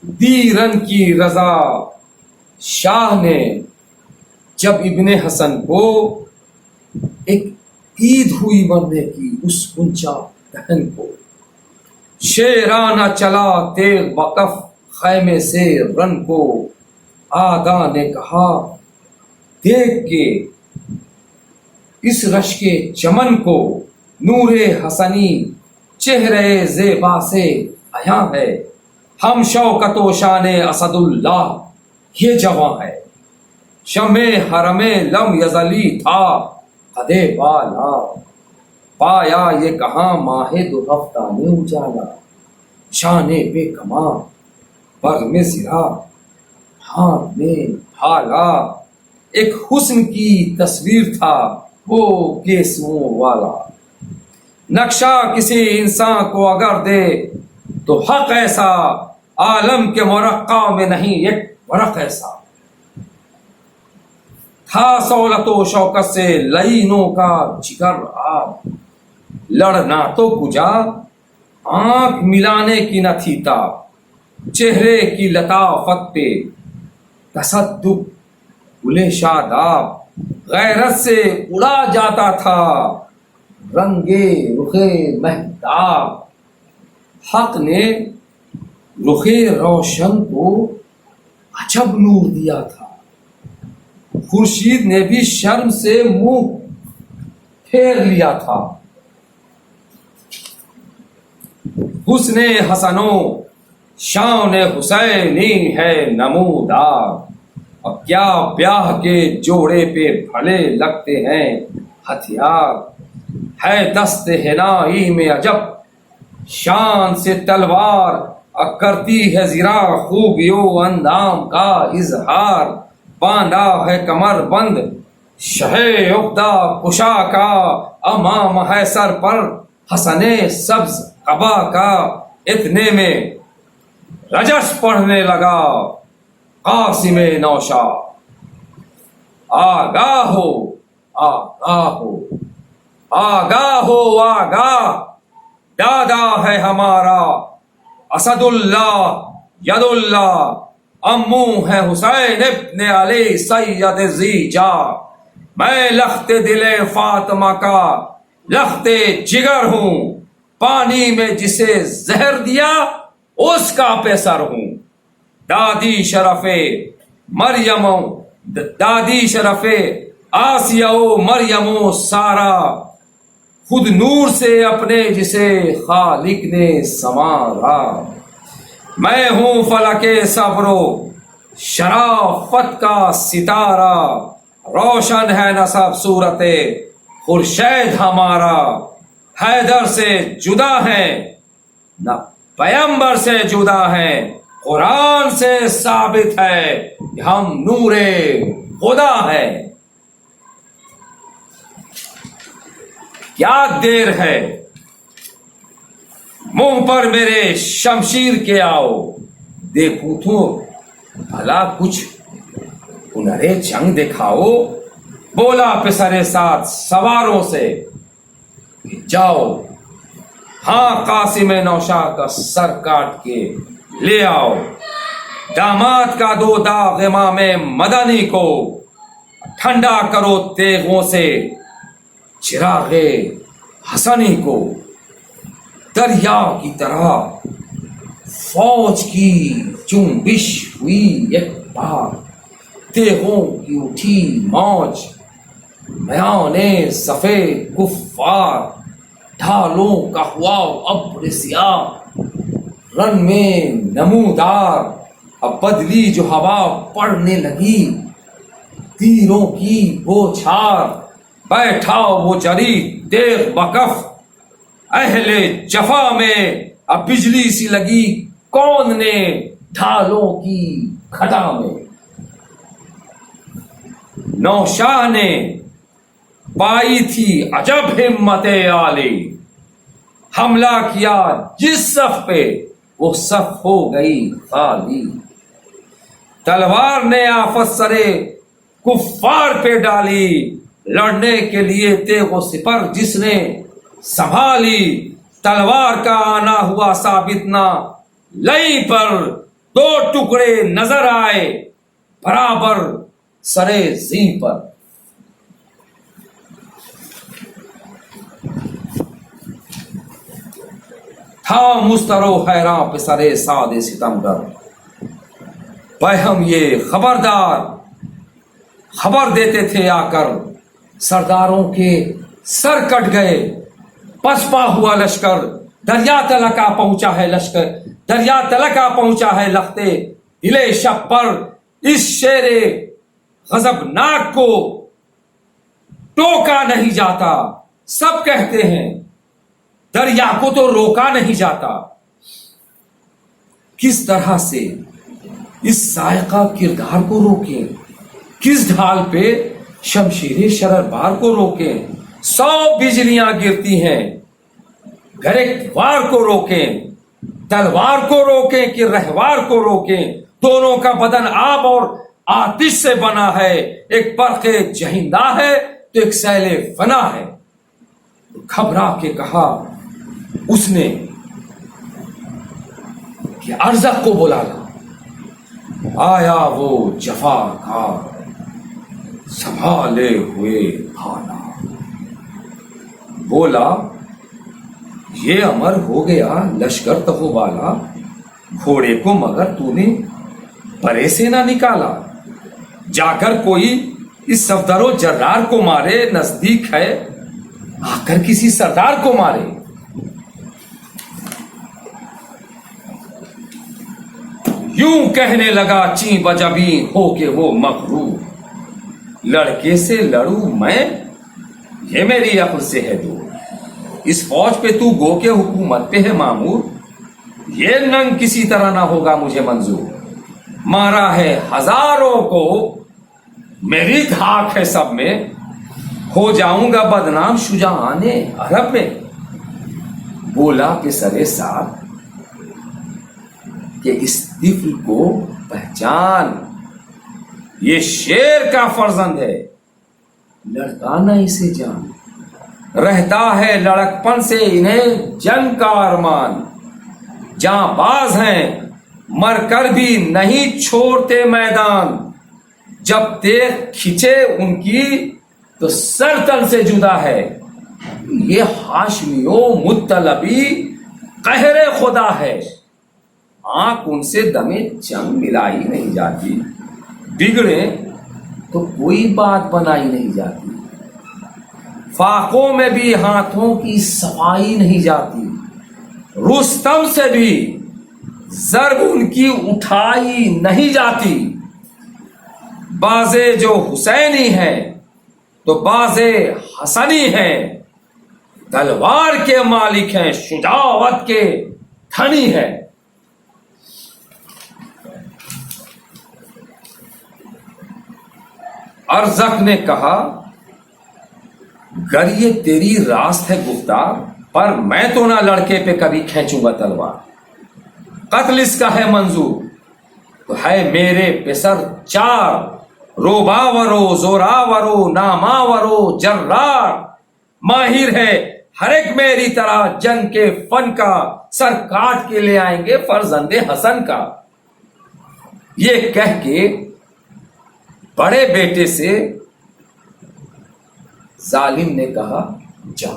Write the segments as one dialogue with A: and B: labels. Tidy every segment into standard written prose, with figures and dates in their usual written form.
A: دی رن کی رضا شاہ نے جب ابن حسن کو ایک عید ہوئی مرنے کی اس گنچا دہن کو، شیرانہ چلا تیغ بکف خیمے سے رن کو، آدھا نے کہا دیکھ کے اس رش کے چمن کو، نور حسنی چہرے زیبا سے عیاں ہے، ہم شوکت و شان اسد اللہ یہ جواں ہے، شمع حرم لم یزلی تھا قدے بالا، پایا یہ کہاں ماہ دو ہفتہ نے اجالا، شانے بے کماں پر میں زرا ہاتھ میں بھالا، ایک حسن کی تصویر تھا وہ کیسوں والا، نقشہ کسی انسان کو اگر دے تو حق ایسا، عالم کے مرقع میں نہیں ایک ورق ایسا، تھا سہولت و شوکت سے لعینوں کا جگر آپ، لڑنا تو کجا آنکھ ملانے کی نہ تھی تاب، چہرے کی لطافت پہ تصدق گلے شاداب، غیرت سے اڑا جاتا تھا رنگے رخے مہتاب، حق نے رخے روشن کو عجب نور دیا تھا، خورشید نے بھی شرم سے منہ پھیر لیا تھا، حسن حسنوں شان حسینی ہے نمودار، اب کیا بیاہ کے جوڑے پہ بھلے لگتے ہیں ہتھیار، ہے دست حنائی میں عجب شان سے تلوار، اب کرتی ہے زرا خوبیوں اندام کا اظہار، باندھا ہے کمر بند شہ عقدہ کشا کا، امام ہے سر پر حسن سبز قبا کا، اتنے میں رجس پڑھنے لگا قاسم نوشا، آگاہ ہو آگاہ ہو آگاہ ہو آگاہ، دادا ہے ہمارا اسد اللہ ید اللہ، امو ہے حسین ابن علی سید زیجا، میں لخت دل فاطمہ کا لخت جگر ہوں، پانی میں جسے زہر دیا اس کا پیسر ہوں، دادی شرف مریم دادی شرف آسیہ و مریم و سارا، خود نور سے اپنے جسے خالق نے سنوارا، میں ہوں فلک صبر و شرافت کا ستارہ، روشن ہے نسب صورت خورشید ہمارا، حیدر سے جدا ہے نہ پیمبر سے جدا ہے، قرآن سے ثابت ہے کہ ہم نور خدا ہے، کیا دیر ہے منہ پر میرے شمشیر کے آؤ، دیکھوں تو بھلا کچھ ہنر جنگ دکھاؤ، بولا پسرے ساتھ سواروں سے جاؤ، ہاں قاسم نوشا کا سر کاٹ کے لے آؤ، داماد کا دو داغ امام مدنی کو، ٹھنڈا کرو تیغوں سے چراغ حسنی کو، دریا کی طرح فوج کی جنبش ہوئی ایک بار، تیغوں کی اٹھی موج میان صفے کفار، ڈھالوں کا ہوا ابر سیاہ رن میں نمودار، اب بدلی جو ہوا پڑنے لگی تیروں کی بوچھار، بیٹھا وہ جری تیغ بکف اہل جفا میں، اب بجلی سی لگی کون نے ڈھالوں کی کھٹا میں، نوشاہ نے پائی تھی عجب ہمت عالی، حملہ کیا جس صف پہ وہ صف ہو گئی خالی، تلوار نے آفت سرے کفار پہ ڈالی، لڑنے کے لیے تیغ و سپر جس نے سنبھالی، تلوار کا آنا ہوا ثابت نہ لئی پر دو ٹکڑے نظر آئے برابر سرے زیں پر. تھا مسترو حیراں پہ سرے ساد ستمگر. بہم یہ خبردار خبر دیتے تھے آ کر، سرداروں کے سر کٹ گئے. پسپا ہوا لشکر، دریا تلک آ پہنچا ہے لشکر، دریا تلک آ پہنچا ہے لختے دلے شب پر. اس شیر غضبناک کو ٹوکا نہیں جاتا. سب کہتے ہیں دریا کو تو روکا نہیں جاتا. کس طرح سے اس ذائقہ کردار کو روکیں، کس ڈھال پہ شمشیر شرر بار کو روکیں. 100 بجلیاں گرتی ہیں، گرفتوار کو روکیں، تلوار کو روکیں کہ رہوار کو روکیں. دونوں کا بدن آب اور آتش سے بنا ہے، ایک برق جہندہ ہے تو ایک سیل فنا ہے. گھبرا کے کہا اس نے کہ ارزق کو بلا لا. آیا وہ جفا کار سنبھالے ہوئے بھالا. بولا یہ امر ہو گیا لشکر تہو بالا، گھوڑے کو مگر تو نے پرے سے نہ نکالا. جا کر کوئی اس صفدر و جرار کو مارے، نزدیک ہے آ کر کسی سردار کو مارے. یوں کہنے لگا چیں بجبیں ہو کے وہ مغرور. لڑکے سے لڑوں میں یہ میری عقل سے ہے دور. اس فوج پہ تو گو کے حکومت پہ ہے معمور، یہ ننگ کسی طرح نہ ہوگا مجھے منظور. مارا ہے ہزاروں کو میری دھاک ہے سب میں، ہو جاؤں گا بدنام شجاعان عرب میں. بولا کہ سرے ساتھ کہ اس طفل کو پہچان، یہ شیر کا فرزند ہے، لڑکا نہ اسے جان. رہتا ہے لڑکپن سے انہیں جنگ کا ارمان، جاں باز ہیں مر کر بھی نہیں چھوڑتے میدان. جب تیغ کھچے ان کی تو سر تن سے جدا ہے، یہ ہاشمیوں مطلبی قہر خدا ہے. آنکھ ان سے دمے جنگ ملائی نہیں جاتی، بگڑے تو کوئی بات بنائی نہیں جاتی. فاقوں میں بھی ہاتھوں کی صفائی نہیں جاتی، رستم سے بھی ضرب ان کی اٹھائی نہیں جاتی. بازے جو حسینی ہیں تو بازے حسنی ہیں، تلوار کے مالک ہیں شجاعت کے دھنی ہیں. ارزق نے کہا گر یہ تیری راست ہے گفتار، پر میں تو نہ لڑکے پہ کبھی کھینچوں گا تلوار. قتل اس کا ہے منظور تو ہے میرے پسر چار، روباورو زوراورو ناماورو جرار. ماہر ہے ہر ایک میری طرح جنگ کے فن کا، سر کاٹ کے لے آئیں گے فرزند حسن کا. یہ کہہ کے بڑے بیٹے سے ظالم نے کہا جا.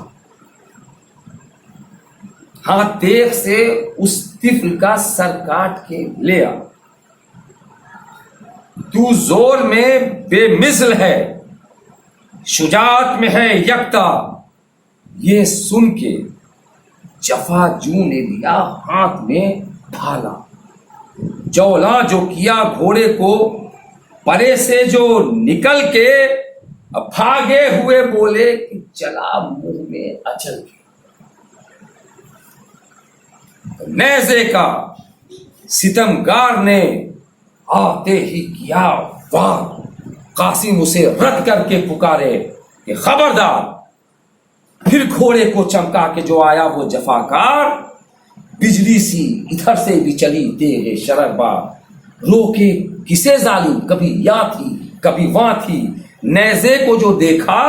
A: ہاں تیغ سے اس طفل کا سر کاٹ کے لے آ. تو زور میں بے مثل ہے، شجاعت میں ہے یکتا. یہ سن کے جفا جو نے لیا ہاتھ میں ڈھالا. جولا جو کیا گھوڑے کو پرے سے جو نکل کے بھاگے ہوئے بولے کہ چلا منہ میں اچل کے. نیزے کا ستمگار نے آتے ہی کیا وار. قاسم اسے رد کر کے پکارے کہ خبردار. پھر گھوڑے کو چمکا کے جو آیا وہ جفاکار، بجلی سی ادھر سے بھی چلی تیغ شرر بار. روکے کسے ظالم، کبھی یا تھی کبھی وہاں تھی. نیزے کو جو دیکھا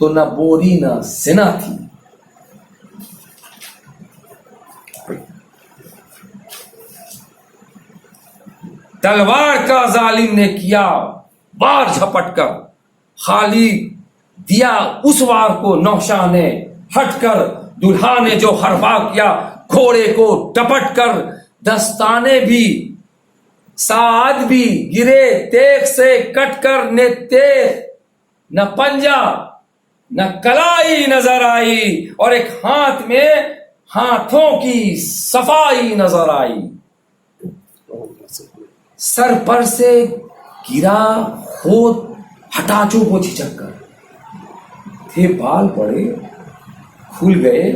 A: تو نہ بوری نہ سنا تھی. تلوار کا ظالم نے کیا وار جھپٹ کر، خالی دیا اس وار کو نوشاہ نے ہٹ کر، دلہا نے جو حربا کیا گھوڑے کو ٹپٹ کر، دستانے بھی ساعد بھی گرے تیغ سے کٹ کر، نے تیغ نہ پنجا نہ کلائی نظر آئی، اور ایک ہاتھ میں ہاتھوں کی صفائی نظر آئی۔ سر پر سے گرا خود ہٹاچوں کو جھجک کر، تھے بال پڑے کھل گئے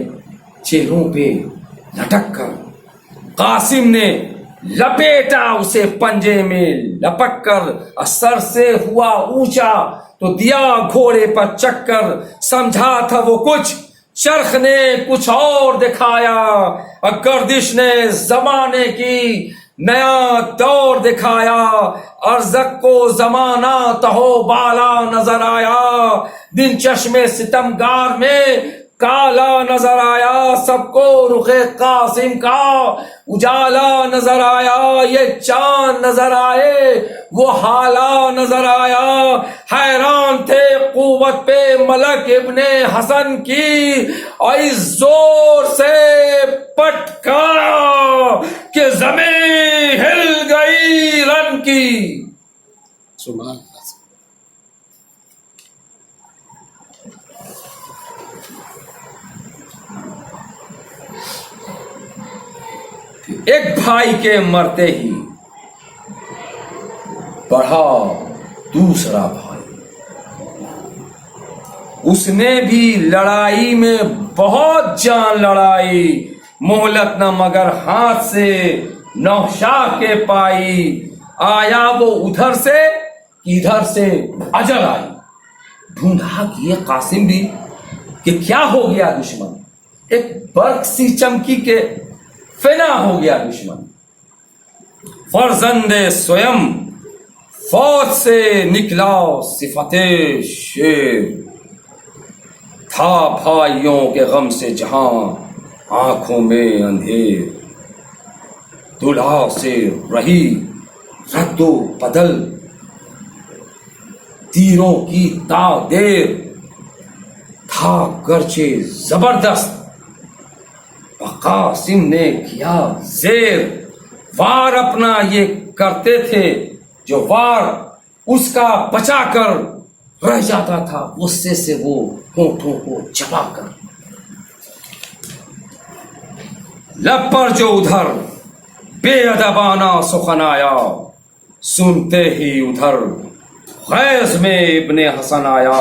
A: چہروں پہ لٹک کر، قاسم نے لپیٹا اسے پنجے میں لپک کر، سر سے ہوا اونچا تو دیا گھوڑے پر چکر، سمجھا تھا وہ کچھ چرخ نے کچھ اور دکھایا، گردش نے زمانے کی نیا دور دکھایا، ارزق کو زمانہ تہو بالا نظر آیا، دن چشمے ستمگار میں کالا نظر آیا، سب کو رخ قاسم کا اجالا نظر آیا، یہ چاند نظر آئے وہ حالا نظر آیا، حیران تھے قوت پہ ملک ابن حسن کی، اور اس زور سے پٹکا کہ زمین ہل گئی رن کی۔
B: سبحان اللہ۔
A: ایک بھائی کے مرتے ہی بڑھا دوسرا بھائی، اس نے بھی لڑائی میں بہت جان لڑائی، مہلت نہ مگر ہاتھ سے نوشاہ کے پائی، آیا وہ ادھر سے ادھر سے اجل آئی، ڈھونڈا کیے قاسم بھی کہ کیا ہو گیا دشمن، ایک برق سی چمکی کے فنا ہو گیا دشمن، فرزند سویم فوج سے نکلا صفت شیر، تھا بھائیوں کے غم سے جہاں آنکھوں میں اندھیر، دلہا سے رہی رد و بدل تیروں کی تا دیر، تھا گرچہ زبردست قاسم نے کیا زیر، وار اپنا یہ کرتے تھے جو وار اس کا بچا کر رہ جاتا تھا غصے سے وہ ہونٹوں کو چبا کر، لب پر جو ادھر بے ادبانہ سخن آیا، سنتے ہی ادھر غیظ میں ابن حسن آیا،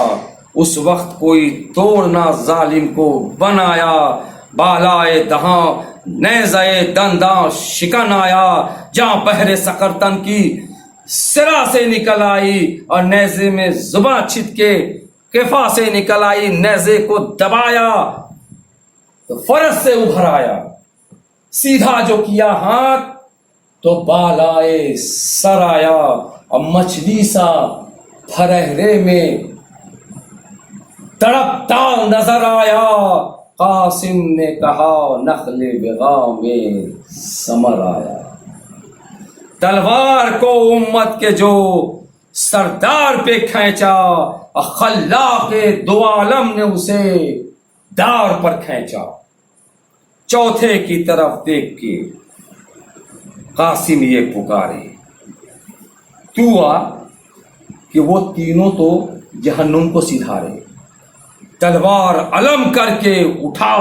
A: اس وقت کوئی توڑنا ظالم کو بنایا، بالائے دہاں نیزے دنداں شکن آیا، جہاں بحر سقرتن کی سرا سے نکل آئی، اور نیزے میں زباں چھت کے کفا سے نکل آئی، نیزے کو دبایا تو فرس سے ابھر آیا، سیدھا جو کیا ہاتھ تو بالائے سر آیا، اور مچھلی سا پھرہرے میں تڑپتا نظر آیا، قاسم نے کہا نخل بغا میں ثمر آیا، تلوار کو امت کے جو سردار پہ کھینچا، خلاق دو عالم نے اسے دار پر کھینچا، چوتھے کی طرف دیکھ کے قاسم یہ پکارے، تو آ کہ وہ تینوں تو جہنم کو سدھارے، تلوار علم کر کے اٹھا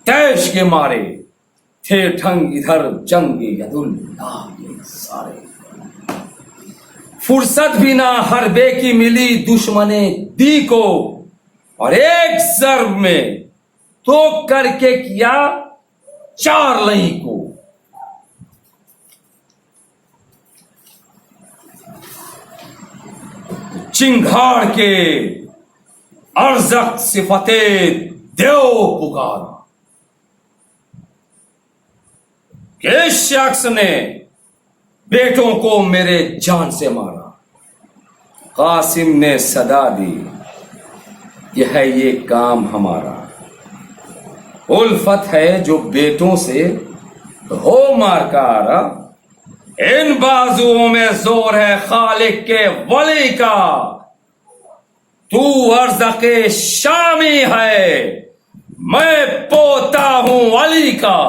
A: تیش کے مارے، تھے ٹھنگ ادھر جنگ ید اللہ کے سارے، فرصت بھی نہ حربے کی ملی دشمن دی کو، اور ایک ضرب میں تو کر کے کیا چار لئی کو، چنگھاڑ کے ارزق صفت دیو پکارا، کہ اس شخص نے بیٹوں کو میرے جان سے مارا، قاسم نے صدا دی یہ ہے یہ کام ہمارا، الفت ہے جو بیٹوں سے ہو مار کا آرا، ان بازوؤں میں زور ہے خالق کے ولی کا، تو ارزق شامی ہے، میں پوتا ہوں علی کا۔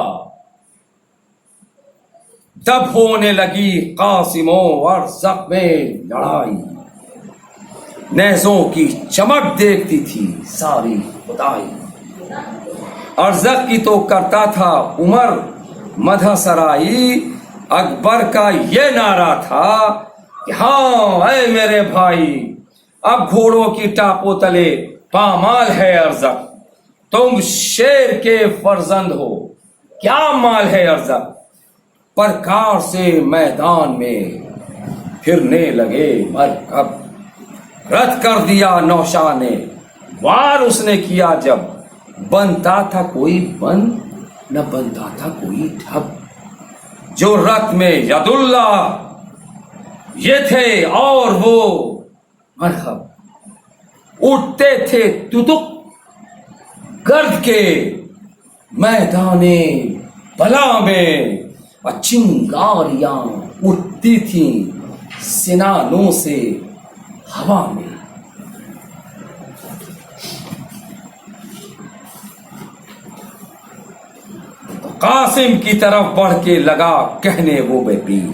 A: تب ہونے لگی قاسم و ارزق میں لڑائی، نیزوں کی چمک دیکھتی تھی ساری خدائی۔ ارزق کی تو کرتا تھا عمر مدح سرائی، اکبر کا یہ نعرہ تھا کہ ہاں اے میرے بھائی، اب گھوڑوں کی ٹاپوں تلے پامال ہے ارزق، تم شیر کے فرزند ہو، کیا مال ہے ارزق۔ پرکار سے میدان میں پھرنے لگے مرکب، رد کر دیا نوشا نے وار اس نے کیا جب، بنتا تھا کوئی بند نہ بنتا تھا کوئی ڈھب، جو رت میں ید اللہ یہ تھے اور وہ مرحب، اٹھتے تھے تتک گرد کے میدان بلا میں، چنگاریاں اٹھتی تھیں سنانوں سے ہوا میں۔ قاسم کی طرف بڑھ کے لگا کہنے وہ بے پیر،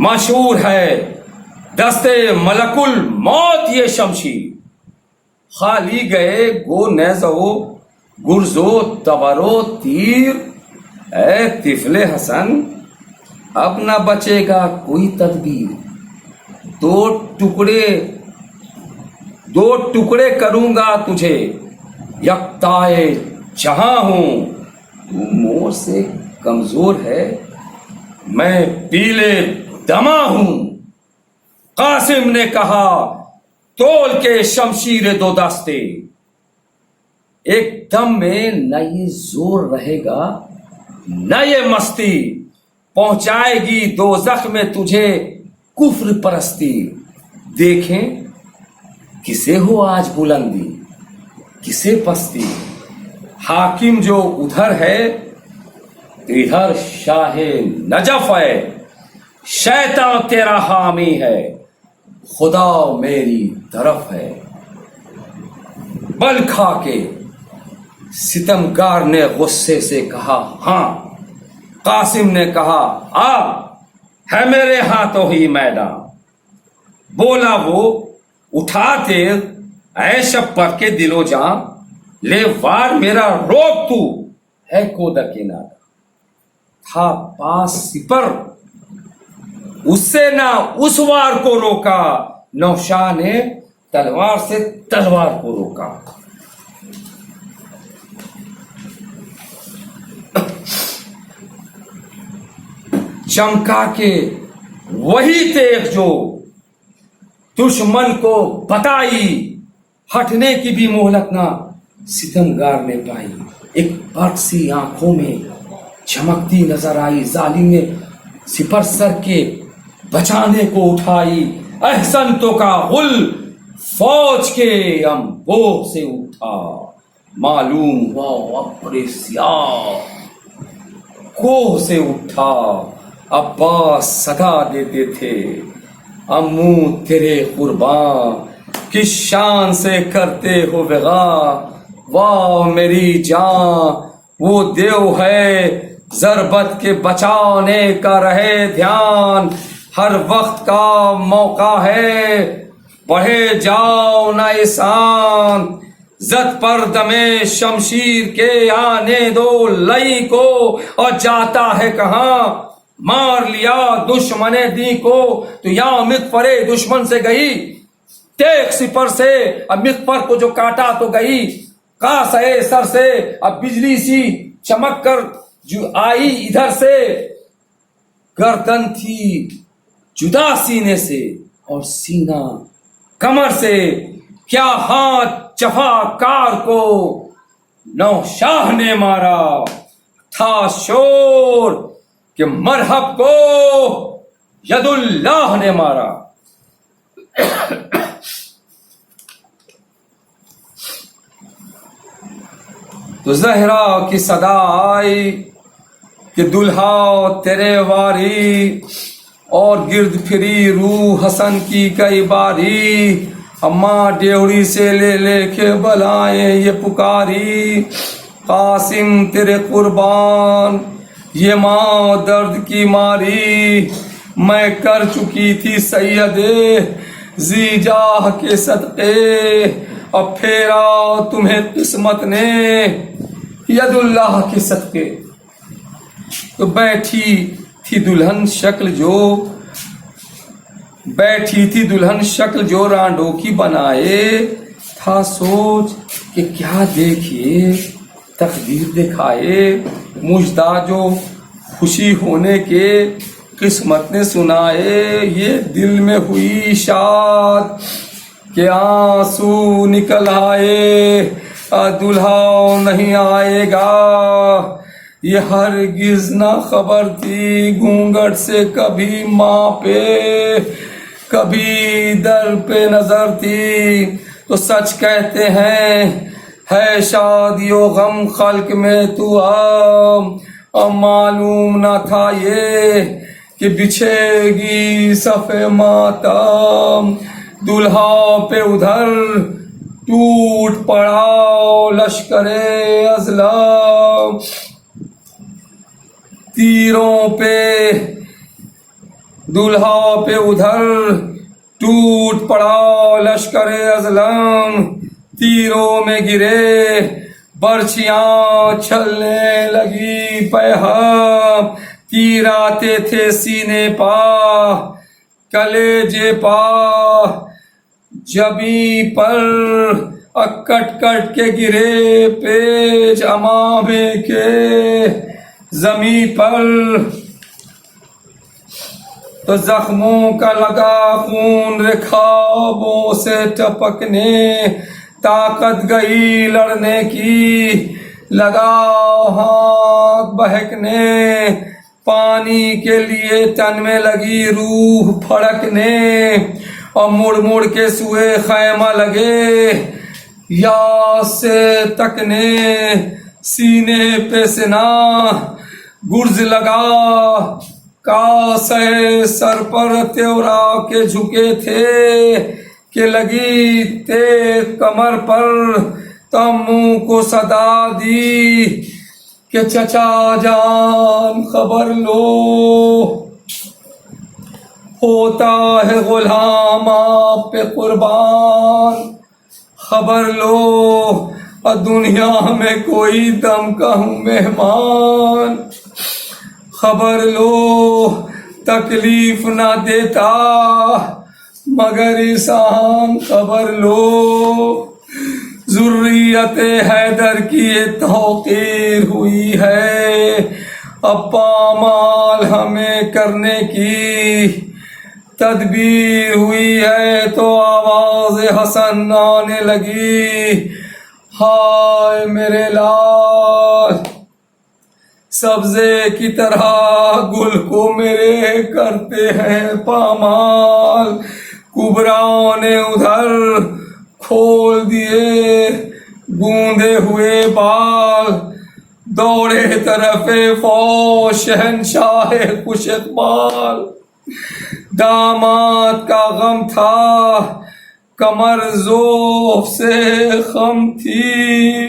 A: مشہور ہے دستے ملک الموت یہ شمشیر، خالی گئے گو نیزو گرزو تبرو تیر، اے طفل حسن اب نہ بچے گا کوئی تدبیر، دو ٹکڑے کروں گا تجھے، یکتائے جہاں ہوں، تو مور سے کمزور ہے میں پیلے دما ہوں۔ قاسم نے کہا تول کے شمشیر دو دستے، ایک دم میں نہ یہ زور رہے گا نہ یہ مستی، پہنچائے گی دوزخ میں تجھے کفر پرستی۔ دیکھیں کسے ہو آج بلندی کسے پستی، حاکم جو ادھر ہے تو ادھر شاہ نجف ہے، شیطان تیرا حامی ہے خدا میری طرف ہے۔ بل کھا کے ستمگار نے غصے سے کہا ہاں، قاسم نے کہا اب ہے میرے ہاتھوں ہی میدان، بولا وہ اٹھاتے اے شپر کے دل و جان، لے وار میرا روک تو ہے کودا کنارہ، تھا پاس سپر اس سے نہ اس وار کو روکا، نوشا نے تلوار سے تلوار کو روکا۔ چمکا کے وہی تیغ جو دشمن کو بتائی، ہٹنے کی بھی مہلت نہ ستمگار نے پائی، ایک برق سی آنکھوں میں چمکتی نظر آئی، ظالم نے سپر سر کے بچانے کو اٹھائی، احسن تو کا غل فوج کے امبوہ سے اٹھا، معلوم ہوا ابر سیاہ کوہ سے اٹھا، عباس صدا دیتے تھے امو تیرے قربان، کس شان سے کرتے ہو وغا، واہ میری جان وہ دیو ہے ضربت کے بچانے کا رہے دھیان، ہر وقت کا موقع ہے بڑھے جاؤ نہ احسان، زد پر دمے شمشیر کے آنے دو لئی کو، اور جاتا ہے کہاں مار لیا دشمن دی کو، تو یا مغفر دشمن سے گئی تیغ سپر سے، اب مغفر کو جو کاٹا تو گئی قاس سر سے، اب بجلی سی چمک کر جو آئی ادھر سے، گردن تھی جدا سینے سے اور سینہ کمر سے، کیا ہاتھ جفا کار کو نوشاہ نے مارا، تھا شور کہ مرحب کو ید اللہ نے مارا۔ تو زہرا کی صدا آئی کہ دلہا تیرے واری اور گرد پھری روح حسن کی کئی باری، اماں ڈیوڑی سے لے لے کے بلائیں یہ پکاری، قاسم تیرے قربان یہ ماں درد کی ماری، میں کر چکی تھی سید ذی جاہ کے صدقے، اب پھیرا تمہیں قسمت نے ید اللہ کے صدقے۔ تو بیٹھی تھی دلہن شکل جو رانڈوں کی بنائے، تھا سوچ کہ کیا دیکھیے تقدیر دکھائے، مژدہ جو خوشی ہونے کے قسمت نے سنائے، یہ دل میں ہوئی شاد کہ آنسو نکل آئے، دلہا نہیں آئے گا، یہ ہرگز نہ خبر تھی گھونگھٹ سے کبھی ماں پہ، کبھی در پہ نظر تھی۔ تو سچ کہتے ہیں ہے شادی و غم خلق میں تو اب معلوم نہ تھا یہ کہ بچھے گی صف ماتم، دلہا پہ ادھر ٹوٹ پڑا لشکر ازلم، تیروں پہ دلہا پہ ادھر ٹوٹ پڑا لشکر ازلم، تیروں میں گرے برچیاں چھلنے لگی پہم، تیر آتے تھے سینے پا کلیجے پا جبیں پر، کٹ کٹ کے گرے پیج امامے کے زمیں پر، تو زخموں کا لگا خون رکابوں سے ٹپکنے، طاقت گئی لڑنے کی لگا ہاتھ بہکنے، پانی کے لیے تن میں لگی روح پھڑکنے، اور مڑ مڑ کے سوئے خیمہ لگے یا سے تکنے، سینے پہ سنا گرز لگا کاسے سر پر تیورا کے جھکے تھے، کہ لگی تیغ کمر پر، تم منہ کو صدا دی کہ چچا جان خبر لو، ہوتا ہے غلام آپ پہ قربان، خبر لو دنیا میں کوئی دم کا ہوں مہمان، خبر لو تکلیف نہ دیتا مگر انسان، خبر لو ذریت حیدر کی یہ توقیر ہوئی ہے، اب پامال ہمیں کرنے کی تدبیر ہوئی ہے، تو آواز حسن آنے لگی، ہائے میرے لال سبزے کی طرح گل کو میرے کرتے ہیں پامال، کبرا نے ادھر کھول دیے گوندے ہوئے بال، دوڑے طرف فوج شہنشاہ خوش اقبال، داماد کا غم تھا کمر ذوف سے خم تھی،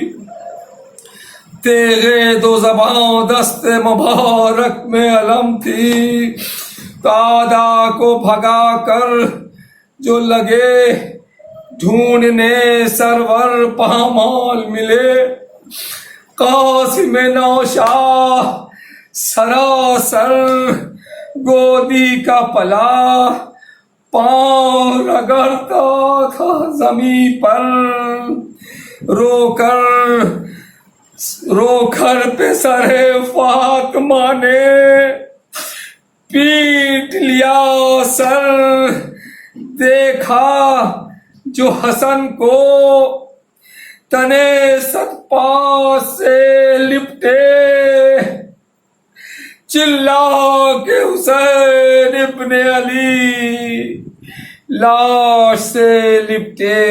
A: تیغے دو زباں دست مبارک میں علم تھی، دادا کو بھگا کر جو لگے ڈھونڈنے سرور پامال ملے، قاسم نوشاہ سراسر گودی کا پلا، پاؤں رگڑتا تھا زمیں پر، رو کر پہ سر فاطمہ نے پیٹ لیا سر، دیکھا جو حسن کو تنے صدپا سے لپٹے، چلا کے حسین ابن علی لاش سے لپٹے،